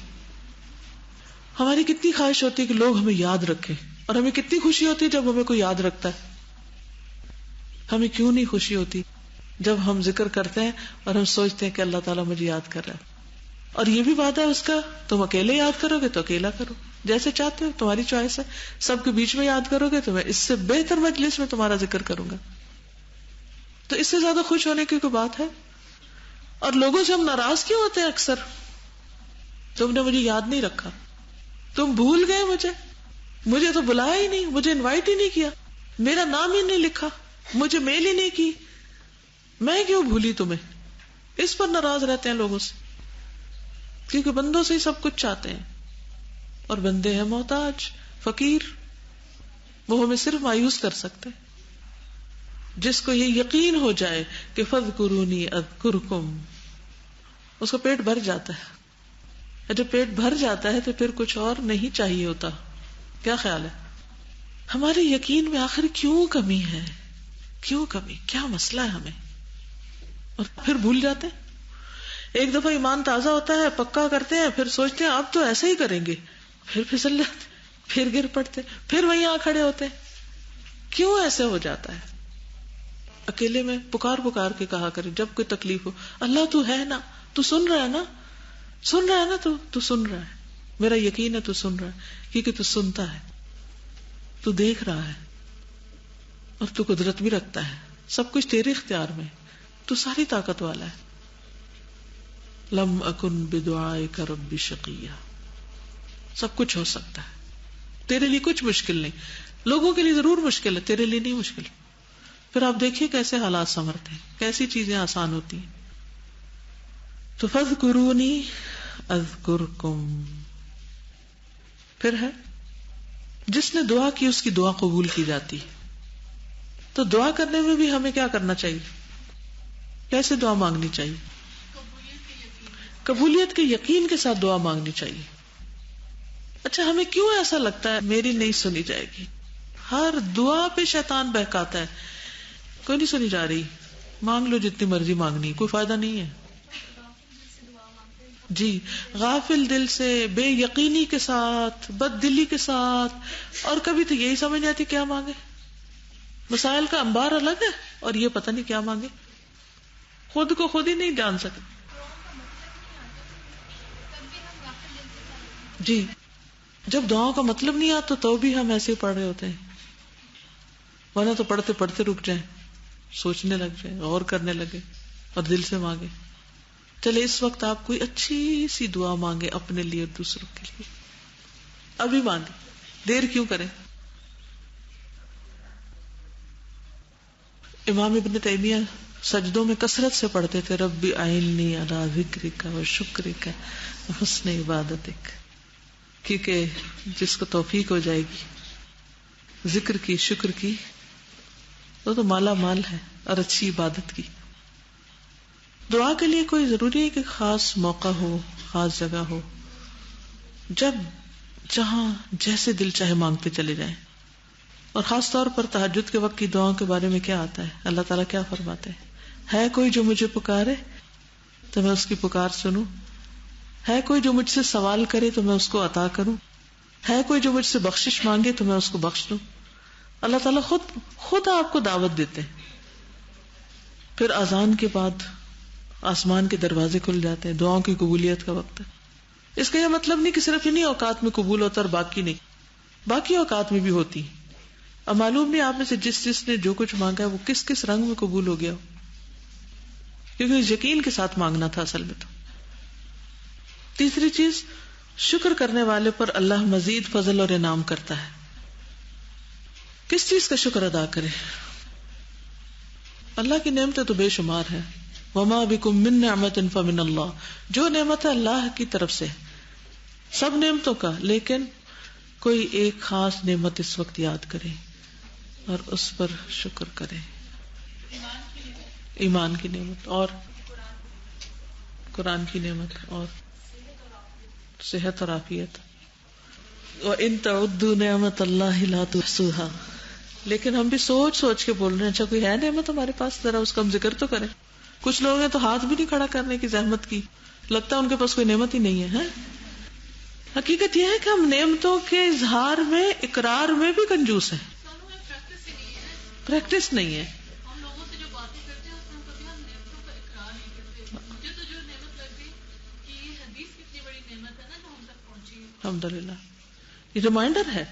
ہماری کتنی خواہش ہوتی ہے کہ لوگ ہمیں یاد رکھیں، اور ہمیں کتنی خوشی ہوتی ہے جب ہمیں کوئی یاد رکھتا ہے. ہمیں کیوں نہیں خوشی ہوتی جب ہم ذکر کرتے ہیں اور ہم سوچتے ہیں کہ اللہ تعالیٰ مجھے یاد کر رہا ہے. اور یہ بھی وعدہ ہے اس کا، تم اکیلے یاد کرو گے تو اکیلا کرو، جیسے چاہتے ہو، تمہاری چوائس ہے. سب کے بیچ میں یاد کرو گے تو میں اس سے بہتر مجلس میں تمہارا ذکر کروں گا. تو اس سے زیادہ خوش ہونے کی کوئی بات ہے؟ اور لوگوں سے ہم ناراض کیوں ہوتے ہیں اکثر؟ تم نے مجھے یاد نہیں رکھا، تم بھول گئے مجھے تو بلایا ہی نہیں، مجھے انوائٹ ہی نہیں کیا، میرا نام ہی نہیں لکھا، مجھے میل ہی نہیں کی، میں کیوں بھولی تمہیں؟ اس پر ناراض رہتے ہیں لوگوں سے، کیونکہ بندوں سے ہی سب کچھ چاہتے ہیں اور بندے ہیں محتاج، فقیر، وہ ہمیں صرف مایوس کر سکتے. جس کو یہ یقین ہو جائے کہ فاذکرونی اذکرکم، اس کو پیٹ بھر جاتا ہے. جب پیٹ بھر جاتا ہے تو پھر کچھ اور نہیں چاہیے ہوتا. کیا خیال ہے ہمارے یقین میں آخر کیوں کمی ہے؟ کیوں کمی؟ کیا مسئلہ ہے ہمیں؟ اور پھر بھول جاتے ہیں. ایک دفعہ ایمان تازہ ہوتا ہے، پکا کرتے ہیں، پھر سوچتے ہیں اب تو ایسا ہی کریں گے، پھر پھسل جاتے، پھر گر پڑتے، پھر وہیں آ کھڑے ہوتے ہیں. کیوں ایسے ہو جاتا ہے؟ اکیلے میں پکار پکار کے کہا کرے جب کوئی تکلیف ہو، اللہ تو ہے نا، تو سن رہا ہے نا، سن رہا ہے نا، تو سن رہا ہے، میرا یقین ہے تو سن رہا ہے، کیونکہ تو سنتا ہے، تو دیکھ رہا ہے، اور تو قدرت بھی رکھتا ہے، سب کچھ تیرے اختیار میں، تو ساری طاقت والا ہے. لم اکن بدعائک رب شقیہ، سب کچھ ہو سکتا ہے، تیرے لیے کچھ مشکل نہیں. لوگوں کے لیے ضرور مشکل ہے، تیرے لیے نہیں مشکل. پھر آپ دیکھیے کیسے حالات سنورتے ہیں، کیسی چیزیں آسان ہوتی ہیں. تو فاذکرونی اذکرکم. پھر ہے جس نے دعا کی اس کی دعا قبول کی جاتی. تو دعا کرنے میں بھی ہمیں کیا کرنا چاہیے؟ کیسے دعا مانگنی چاہیے؟ قبولیت کے یقین کے ساتھ دعا مانگنی چاہیے. اچھا ہمیں کیوں ایسا لگتا ہے میری نہیں سنی جائے گی؟ ہر دعا پہ شیطان بہکاتا ہے، کوئی نہیں سنی جا رہی، مانگ لو جتنی مرضی مانگنی، کوئی فائدہ نہیں ہے. جی، غافل دل سے، بے یقینی کے ساتھ، بد دلی کے ساتھ، اور کبھی تو یہی سمجھ آتی کیا مانگے. مسائل کا انبار الگ ہے اور یہ پتہ نہیں کیا مانگے، خود کو خود ہی نہیں جان سکے. جی، جب دعاؤں کا مطلب نہیں آتا تو بھی ہم ایسے پڑھ رہے ہوتے ہیں، ورنہ تو پڑھتے پڑھتے رک جائیں، سوچنے لگ جائیں، غور کرنے لگے اور دل سے مانگے. چلے اس وقت آپ کوئی اچھی سی دعا مانگے اپنے لیے اور دوسروں کے لیے، ابھی مانگے، دیر کیوں کریں. امام ابن تیمیہ سجدوں میں کثرت سے پڑھتے تھے رب اعنی علی ذکرک و شکرک و حسن عبادتک، کیونکہ جس کو توفیق ہو جائے گی ذکر کی، شکر کی، وہ تو مالا مال ہے، اور اچھی عبادت کی. دعا کے لیے کوئی ضروری ہے کہ خاص موقع ہو، خاص جگہ ہو، جب جہاں جیسے دل چاہے مانگتے چلے جائیں. اور خاص طور پر تہجد کے وقت کی دعاؤں کے بارے میں کیا آتا ہے؟ اللہ تعالیٰ کیا فرماتے ہیں؟ ہے کوئی جو مجھے پکارے تو میں اس کی پکار سنوں، ہے کوئی جو مجھ سے سوال کرے تو میں اس کو عطا کروں، ہے کوئی جو مجھ سے بخشش مانگے تو میں اس کو بخش دوں. اللہ تعالیٰ خود آپ کو دعوت دیتے ہیں. پھر اذان کے بعد آسمان کے دروازے کھل جاتے ہیں، دعاؤں کی قبولیت کا وقت ہے. اس کا یہ مطلب نہیں کہ صرف انہی اوقات میں قبول ہوتا اور باقی نہیں، باقی اوقات میں بھی ہوتی. اب معلوم نہیں آپ میں سے جس نے جو کچھ مانگا ہے وہ کس کس رنگ میں قبول ہو گیا ہو، کیونکہ یقین کے ساتھ مانگنا تھا اصل میں. تو تیسری چیز، شکر کرنے والے پر اللہ مزید فضل اور انعام کرتا ہے. کس چیز کا شکر ادا کرے؟ اللہ کی نعمتیں تو بے شمار ہیں. وما بکم من نعمت فمن اللہ، جو نعمت ہے اللہ کی طرف سے، سب نعمتوں کا، لیکن کوئی ایک خاص نعمت اس وقت یاد کرے اور اس پر شکر کرے. ایمان کی نعمت، اور قرآن کی نعمت، اور صحت اور عافیت. وَإِن تَعُدُّوا نِعْمَتَ اللَّهِ لَا تُحْصُوهَا. لیکن ہم بھی سوچ سوچ کے بول رہے ہیں، اچھا کوئی ہے نعمت ہمارے پاس، ذرا اس کا ہم ذکر تو کریں. کچھ لوگ ہیں تو ہاتھ بھی نہیں کھڑا کرنے کی زحمت کی، لگتا ہے ان کے پاس کوئی نعمت ہی نہیں ہے. حقیقت یہ ہے کہ ہم نعمتوں کے اظہار میں، اقرار میں بھی کنجوس ہیں. پریکٹس نہیں ہے. ہم لوگوں سے جو باتیں کرتے ہیں اس میں کبھی ہم نعمتوں کا اقرار نہیں کرتے. مجھے تو جو نعمت لگ گئی کہ یہ حدیث کتنی بڑی نعمت ہے نا جو ہم تک پہنچی ہے. الحمدللہ یہ ریمائنڈر ہے،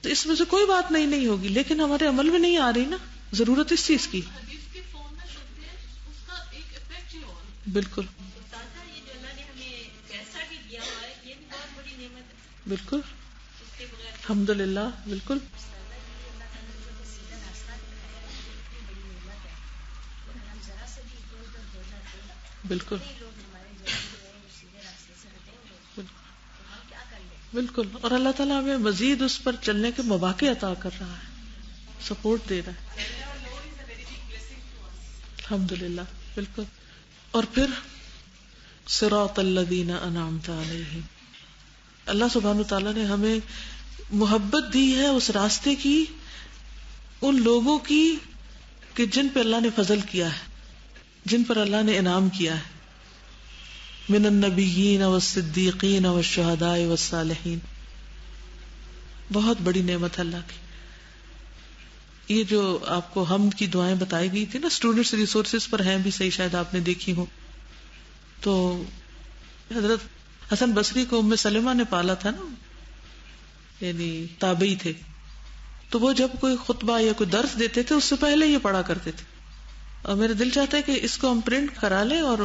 تو اس میں سے کوئی بات نہیں ہوگی، لیکن ہمارے عمل میں نہیں آ رہی نا ضرورت اس چیز کی. حدیث کے فون میں سنتے ہیں، اس کا ایک افیکٹ ہی اور. بالکل یہ جو اللہ نے ہمیں پیسہ بھی دیا ہوا ہے یہ بھی بہت بڑی نعمت ہے. بالکل اس کے بغیر الحمدللہ. بالکل بالکل بالکل. اور اللہ تعالیٰ ہمیں مزید اس پر چلنے کے مواقع عطا کر رہا ہے، سپورٹ دے رہا ہے. الحمدللہ، بالکل. اور پھر صراط الذین انعمت علیہم، اللہ سبحانہ وتعالیٰ نے ہمیں محبت دی ہے اس راستے کی، ان لوگوں کی کہ جن پہ اللہ نے فضل کیا ہے، جن پر اللہ نے انعام کیا ہے، من النبیین والصدیقین والشہداء والصالحین. بہت بڑی نعمت اللہ کی. یہ جو آپ کو حمد کی دعائیں بتائی گئی تھی نا، اسٹوڈنٹس ریسورسز پر ہیں بھی صحیح، شاید آپ نے دیکھی ہو. تو حضرت حسن بصری کو ام سلمہ نے پالا تھا نا، یعنی تابعی تھے. تو وہ جب کوئی خطبہ یا کوئی درس دیتے تھے اس سے پہلے یہ پڑھا کرتے تھے. اور میرا دل چاہتا ہے کہ اس کو ہم پرنٹ کرا لیں اور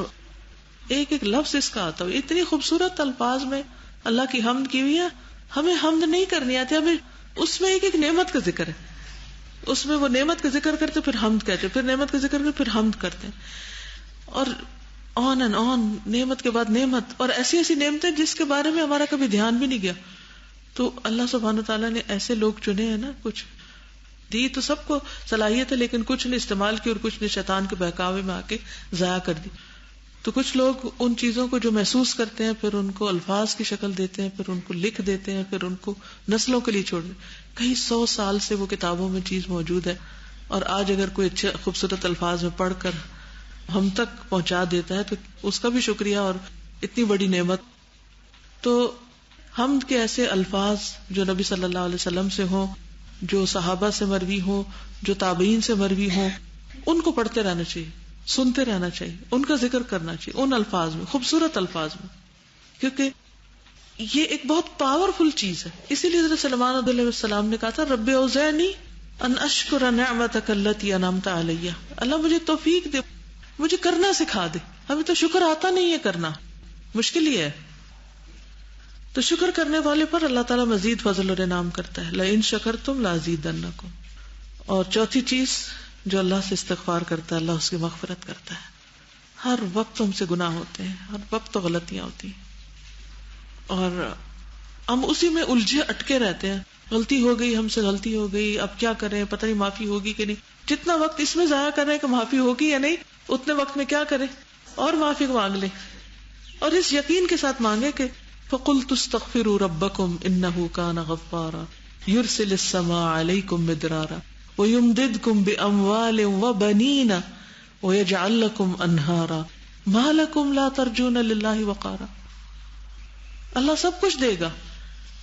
ایک ایک لفظ اس کا آتا ہو. اتنی خوبصورت الفاظ میں اللہ کی حمد کی ہوئی ہے. ہمیں حمد نہیں کرنی آتی، ہمیں اس میں ایک ایک نعمت کا ذکر ہے، اس میں وہ نعمت کا ذکر کرتے پھر حمد کہتے، پھر نعمت کا ذکر کرتے پھر حمد کرتے، اور آن اینڈ آن، نعمت کے بعد نعمت، اور ایسی ایسی نعمتیں جس کے بارے میں ہمارا کبھی دھیان بھی نہیں گیا. تو اللہ سبحانہ تعالیٰ نے ایسے لوگ چنے ہیں نا، کچھ دی تو سب کو صلاحیت ہے، لیکن کچھ نے استعمال کی اور کچھ نے شیطان کے بہکاوے میں آ کے ضائع کر دی. تو کچھ لوگ ان چیزوں کو جو محسوس کرتے ہیں پھر ان کو الفاظ کی شکل دیتے ہیں، پھر ان کو لکھ دیتے ہیں، پھر ان کو نسلوں کے لیے چھوڑ دیتے ہیں. کئی 100 سال سے وہ کتابوں میں چیز موجود ہے، اور آج اگر کوئی اچھے خوبصورت الفاظ میں پڑھ کر ہم تک پہنچا دیتا ہے تو اس کا بھی شکریہ، اور اتنی بڑی نعمت. تو حمد کے ایسے الفاظ جو نبی صلی اللہ علیہ وسلم سے ہوں، جو صحابہ سے مروی ہوں، جو تابعین سے مروی ہوں، ان کو پڑھتے رہنا چاہیے، سنتے رہنا چاہیے، ان کا ذکر کرنا چاہیے ان الفاظ میں، خوبصورت الفاظ میں، کیونکہ یہ ایک بہت پاورفل چیز ہے. اسی لیے حضرت سلیمان علیہ السلام نے کہا تھا رب اوزعنی ان اشکر نعمتک التی انعمت علیہ، اللہ مجھے توفیق دے، مجھے کرنا سکھا دے. ہمیں تو شکر آتا نہیں ہے کرنا، مشکل ہی ہے. تو شکر کرنے والے پر اللہ تعالیٰ مزید فضل اور انعام کرتا ہے. لئن شکرتم لازیدنکم. اور چوتھی چیز جو اللہ سے استغفار کرتا ہے، اللہ اس کی مغفرت کرتا ہے. ہر وقت ہم سے گناہ ہوتے ہیں، ہر وقت تو غلطیاں ہوتی ہیں، اور ہم اسی میں الجھے اٹکے رہتے ہیں. غلطی ہو گئی، ہم سے غلطی ہو گئی، اب کیا کریں، پتہ نہیں معافی ہوگی کہ نہیں. جتنا وقت اس میں ضائع کر رہے ہیں کہ معافی ہوگی یا نہیں، اتنے وقت میں کیا کریں اور معافی مانگ لیں، اور اس یقین کے ساتھ مانگے کہ فَقُلْتُ اسْتَغْفِرُوا رَبَّكُمْ إِنَّهُ كَانَ غَفَّارًا يُرْسِلِ السَّمَاءَ عَلَيْكُمْ مِدْرَارًا وَيُمْدِدْكُمْ بِأَمْوَالٍ وَبَنِينَ وَيَجْعَلْ لَكُمْ أَنْهَارًا مَا لَكُمْ لَا تَرْجُونَ لِلَّهِ وَقَارًا. اللہ سب کچھ دے گا،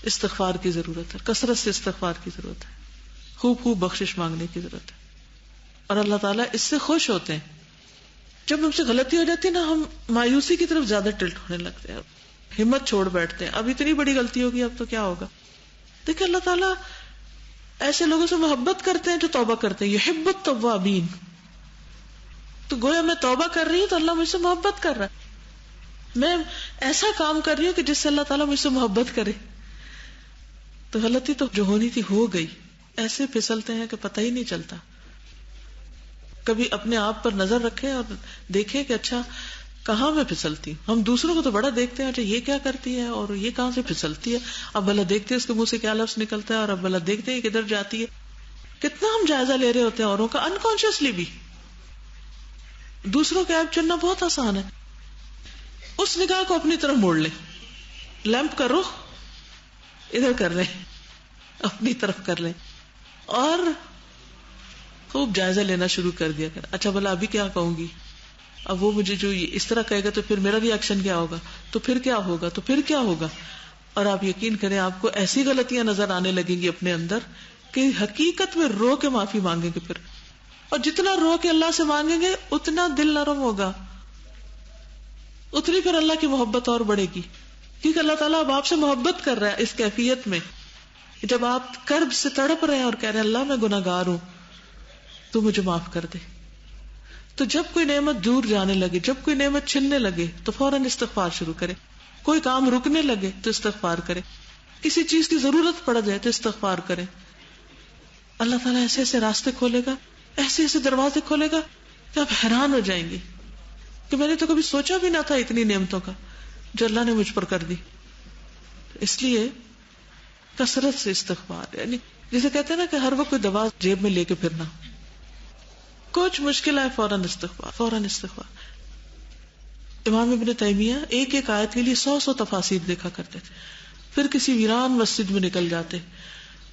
استغفار کی ضرورت ہے، کثرت سے استغفار کی ضرورت ہے، خوب خوب بخشش مانگنے کی ضرورت ہے. اور اللہ تعالیٰ اس سے خوش ہوتے ہیں. جب ہم سے غلطی ہو جاتی ہے نا، ہم مایوسی کی طرف زیادہ ٹلٹ ہونے لگتے ہیں، ہمت چھوڑ بیٹھتے ہیں. اب اتنی بڑی غلطی ہوگی، اب تو کیا ہوگا. دیکھیں اللہ تعالیٰ ایسے لوگوں سے محبت کرتے ہیں جو توبہ کرتے ہیں. یحب التوابین. تو گویا میں توبہ کر رہی ہوں تو اللہ مجھ سے محبت کر رہا ہے، میں ایسا کام کر رہی ہوں کہ جس سے اللہ تعالیٰ مجھ سے محبت کرے. تو غلطی تو جو ہونی تھی ہو گئی. ایسے پھسلتے ہیں کہ پتہ ہی نہیں چلتا. کبھی اپنے آپ پر نظر رکھیں اور دیکھیں کہ اچھا کہاں میں پھسلتی ہوں. ہم دوسروں کو تو بڑا دیکھتے ہیں، اچھا یہ کیا کرتی ہے اور یہ کہاں سے پھسلتی ہے، اب اللہ دیکھتے ہیں اس کے منہ سے کیا لفظ نکلتا ہے، اور اب اللہ دیکھتے ہیں کدھر جاتی ہے. کتنا ہم جائزہ لے رہے ہوتے ہیں اوروں کا، انکانشیسلی بھی. دوسروں کے عیب چننا بہت آسان ہے. اس نگاہ کو اپنی طرف موڑ لیں، لیمپ کا رخ ادھر کر لیں، اپنی طرف کر لیں، اور خوب جائزہ لینا شروع کر دیا کر. اچھا بھلا ابھی کیا کہوں گی، اب وہ مجھے جو اس طرح کہے گا تو پھر میرا بھی ایکشن کیا ہوگا، تو پھر کیا ہوگا، تو پھر کیا ہوگا. اور آپ یقین کریں آپ کو ایسی غلطیاں نظر آنے لگیں گی اپنے اندر کہ حقیقت میں رو کے معافی مانگیں گے پھر. اور جتنا رو کے اللہ سے مانگیں گے اتنا دل نرم ہوگا، اتنی پھر اللہ کی محبت اور بڑھے گی. کیونکہ اللہ تعالیٰ اب آپ سے محبت کر رہا ہے اس کیفیت میں، جب آپ کرب سے تڑپ رہے ہیں اور کہہ رہے ہیں اللہ میں گناہگار ہوں تو مجھے معاف کر دے. تو جب کوئی نعمت دور جانے لگے، جب کوئی نعمت چھننے لگے تو فوراً استغفار شروع کرے. کوئی کام رکنے لگے تو استغفار کرے، کسی چیز کی ضرورت پڑ جائے تو استغفار کرے. اللہ تعالیٰ ایسے ایسے راستے کھولے گا، ایسے ایسے دروازے کھولے گا کہ آپ حیران ہو جائیں گے کہ میں نے تو کبھی سوچا بھی نہ تھا اتنی نعمتوں کا جو اللہ نے مجھ پر کر دی. اس لیے کثرت سے استغفار، یعنی جسے کہتے ہیں نا کہ ہر وقت کوئی دوا جیب میں لے کے پھرنا. کچھ مشکل ہے فوراً استغفار. امام ابن تیمیہ ایک ایک آیت کے لیے 100 تفاسیر دیکھا کرتے تھے. پھر کسی ویران مسجد میں نکل جاتے،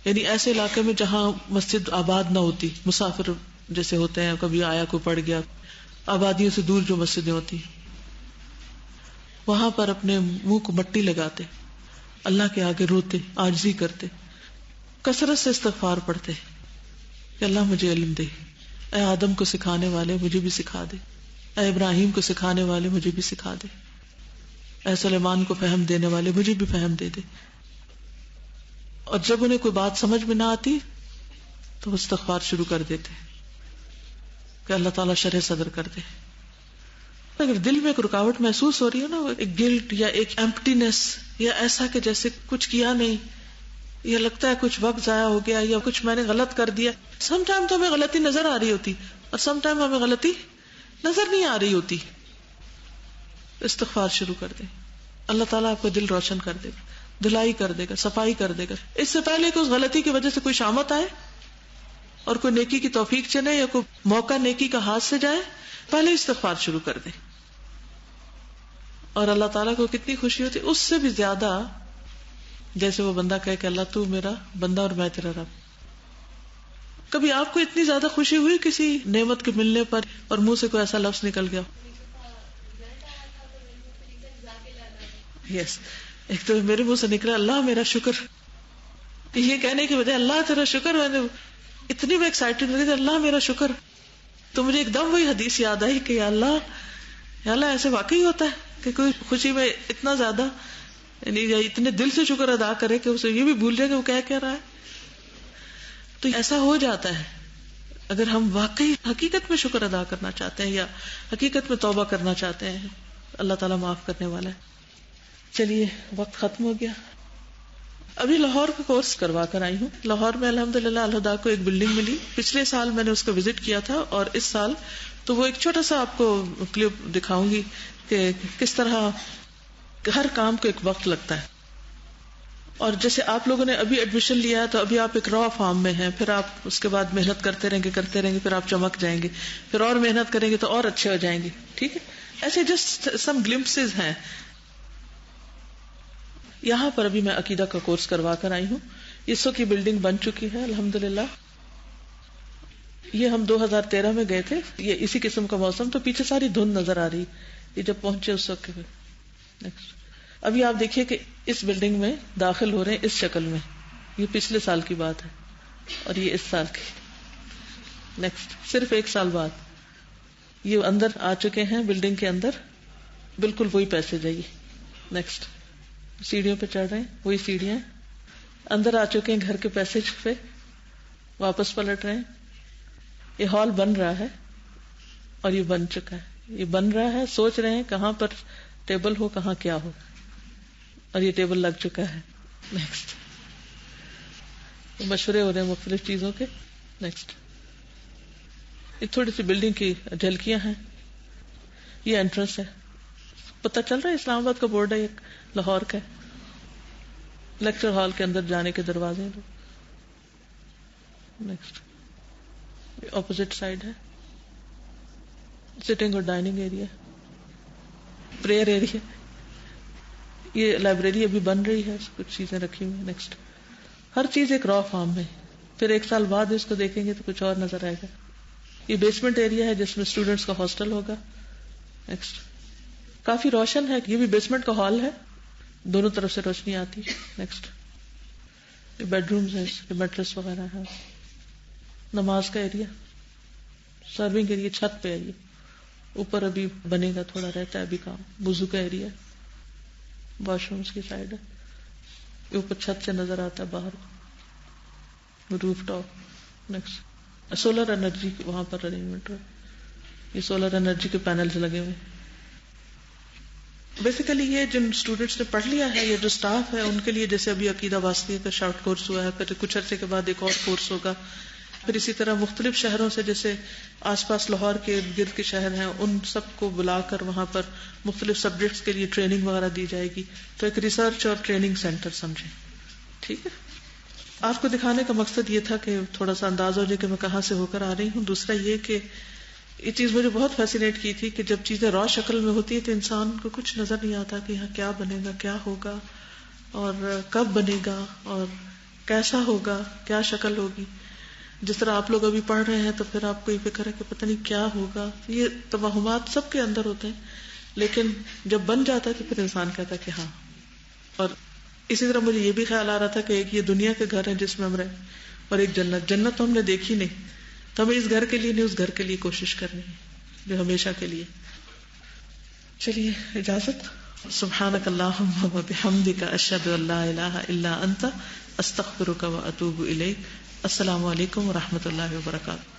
یعنی ایسے علاقے میں جہاں مسجد آباد نہ ہوتی، مسافر جیسے ہوتے ہیں، کبھی آیا کوئی پڑ گیا، آبادیوں سے دور جو مسجدیں ہوتی، وہاں پر اپنے منہ کو مٹی لگاتے، اللہ کے آگے روتے، عاجزی کرتے، کثرت سے استغفار پڑھتے کہ اللہ مجھے علم دے، اے آدم کو سکھانے والے مجھے بھی سکھا دے، اے ابراہیم کو سکھانے والے مجھے بھی سکھا دے، اے سلیمان کو فہم دینے والے مجھے بھی فہم دے دے. اور جب انہیں کوئی بات سمجھ میں نہ آتی تو وہ استغفار شروع کر دیتے کہ اللہ تعالیٰ شرح صدر کر دے. اگر دل میں ایک رکاوٹ محسوس ہو رہی ہے نا، ایک گلٹ یا ایک ایمپٹینس، یا ایسا کہ جیسے کچھ کیا نہیں، یا لگتا ہے کچھ وقت ضائع ہو گیا، یا کچھ میں نے غلط کر دیا. سم ٹائم تو ہمیں غلطی نظر آ رہی ہوتی اور سم ٹائم ہمیں غلطی نظر نہیں آ رہی ہوتی. استغفار شروع کر دیں، اللہ تعالیٰ آپ کا دل روشن کر دے گا، دھلائی کر دے گا، صفائی کر دے گا. اس سے پہلے کہ اس غلطی کی وجہ سے کوئی شامت آئے اور کوئی نیکی کی توفیق چلے یا کوئی موقع نیکی کا ہاتھ سے جائے، پہلے استغفار شروع کر دیں. اور اللہ تعالیٰ کو کتنی خوشی ہوتی، اس سے بھی زیادہ جیسے وہ بندہ کہے کہ اللہ تو میرا بندہ اور میں تیرا رب. کبھی آپ کو اتنی زیادہ خوشی ہوئی کسی نعمت کے ملنے پر اور منہ سے کوئی ایسا لفظ نکل گیا؟ یس، ایک تو میرے منہ سے نکلا اللہ میرا شکر. یہ کہنے کی بجائے اللہ تیرا شکر، میں نے اتنی میں ایکسائٹیڈ ہو گئی تھی اللہ میرا شکر. تو مجھے ایک دم وہی حدیث یاد آئی کہ یا اللہ ایسے واقعی ہوتا ہے کہ کوئی خوشی میں اتنا زیادہ یعنی اتنے دل سے شکر ادا کرے کہ اسے یہ بھی بھول جائے کہ وہ کیا رہا ہے. تو ایسا ہو جاتا ہے اگر ہم واقعی حقیقت میں شکر ادا کرنا چاہتے ہیں یا حقیقت میں توبہ کرنا چاہتے ہیں. اللہ تعالیٰ معاف کرنے والا ہے. چلیے وقت ختم ہو گیا. ابھی لاہور کا کورس کروا کر آئی ہوں. لاہور میں الحمدللہ الہدا کو ایک بلڈنگ ملی. پچھلے سال میں نے اس کو وزٹ کیا تھا اور اس سال تو وہ ایک چھوٹا سا آپ کو کلپ دکھاؤں گی کہ کس طرح ہر کام کو ایک وقت لگتا ہے. اور جیسے آپ لوگوں نے ابھی ایڈمیشن لیا ہے تو ابھی آپ ایک را فارم میں ہیں، پھر آپ اس کے بعد محنت کرتے رہیں گے، پھر آپ چمک جائیں گے، پھر اور محنت کریں گے تو اور اچھے ہو جائیں گے. ٹھیک ہے، ایسے جسٹ سم گلمپسز ہیں. یہاں پر ابھی میں عقیدہ کا کورس کروا کر آئی ہوں. اس وقت کی بلڈنگ بن چکی ہے الحمدللہ. یہ ہم 2013 میں گئے تھے، یہ اسی قسم کا موسم، تو پیچھے ساری دھند نظر آ رہی. یہ جب پہنچے اس وقت نیکسٹ ابھی آپ دیکھیے کہ اس بلڈنگ میں داخل ہو رہے ہیں اس شکل میں. یہ پچھلے سال کی بات ہے اور یہ اس سال کی. نیکسٹ صرف ایک سال بعد یہ اندر آ چکے ہیں بلڈنگ کے اندر. بالکل وہی پیسے جائیے. نیکسٹ سیڑھیوں پہ چڑھ رہے ہیں، وہی سیڑھیاں اندر آ چکے ہیں گھر کے پیسیج پہ. واپس پلٹ رہے ہیں. یہ ہال بن رہا ہے اور یہ بن چکا ہے. یہ بن رہا ہے، سوچ رہے ہیں کہاں پر ٹیبل ہو، کہاں کیا ہو، اور یہ ٹیبل لگ چکا ہے. نیکسٹ مشورے ہو رہے ہیں مختلف چیزوں کے. نیکسٹ یہ تھوڑی سی بلڈنگ کی جھلکیاں ہیں. یہ انٹرنس ہے. پتہ چل رہا ہے اسلام آباد کا بورڈ ہے، ایک لاہور کا ہے. لیکچر ہال کے اندر جانے کے دروازے. نیکسٹ اپوزٹ سائڈ ہے سٹنگ اور ڈائننگ ایریا، پریئر ایریا. یہ لائبریری ابھی بن رہی ہے، کچھ چیزیں رکھی ہوئی. نیکسٹ ہر چیز ایک را فارم میں. پھر ایک سال بعد اس کو دیکھیں گے تو کچھ اور نظر آئے گا. یہ بیسمنٹ ایریا ہے جس میں اسٹوڈینٹس کا ہاسٹل ہوگا. نیکسٹ کافی روشن ہے. یہ بھی بیسمنٹ کا ہال ہے، دونوں طرف سے روشنی آتی ہے. نیکسٹ یہ بیڈ رومز ہیں، میٹرس وغیرہ ہے. نماز کا ایریا، سرونگ ایریا چھت پہ ہے. یہ اوپر ابھی بنے گا، تھوڑا رہتا ہے ابھی کام. وضو کا ایریا، واش رومز کی سائڈ ہے. یہ اوپر چھت سے نظر آتا ہے باہر، روف ٹاپ. نیکسٹ سولر انرجی وہاں پر ارینجمنٹ ہے. یہ سولر انرجی کے پینلز لگے ہوئے. بیسیکلی یہ جن اسٹوڈینٹس نے پڑھ لیا ہے، یہ جو اسٹاف ہے ان کے لیے جیسے ابھی عقیدہ واسطیہ کا شارٹ کورس ہوا ہے، پھر کچھ عرصے کے بعد ایک اور کورس ہوگا. پھر اسی طرح مختلف شہروں سے جیسے آس پاس لاہور کے گرد کے شہر ہیں ان سب کو بلا کر وہاں پر مختلف سبجیکٹس کے لیے ٹریننگ وغیرہ دی جائے گی. تو ایک ریسرچ اور ٹریننگ سینٹر سمجھیں. ٹھیک ہے. آپ کو دکھانے کا مقصد یہ تھا کہ تھوڑا سا انداز ہو جائے کہ میں کہاں سے ہو کر آ رہی ہوں. دوسرا یہ کہ یہ چیز مجھے بہت فیسینیٹ کی تھی کہ جب چیزیں را شکل میں ہوتی ہیں تو انسان کو کچھ نظر نہیں آتا کہ یہاں کیا بنے گا, کیا ہوگا, اور کب بنے گا, اور کیسا ہوگا, کیا شکل ہوگی. جس طرح آپ لوگ ابھی پڑھ رہے ہیں تو پھر آپ کو یہ فکر ہے کہ پتہ نہیں کیا ہوگا. یہ توہمات سب کے اندر ہوتے ہیں, لیکن جب بن جاتا ہے تو پھر انسان کہتا ہے کہ ہاں. اور اسی طرح مجھے یہ بھی خیال آ رہا تھا کہ ایک یہ دنیا کے گھر ہے جس میں ہم رہیں, اور ایک جنت. جنت تو ہم نے دیکھی نہیں, تو ہمیں اس گھر کے لیے نہیں, اس گھر کے لیے کوشش کرنی ہے جو ہمیشہ کے لیے. چلیے اجازت. سبحانک اللہم و بحمدک اشہد ان لا الہ الا انت استغفرک و اتوب الیک. السلام علیکم و رحمۃ اللہ وبرکاتہ.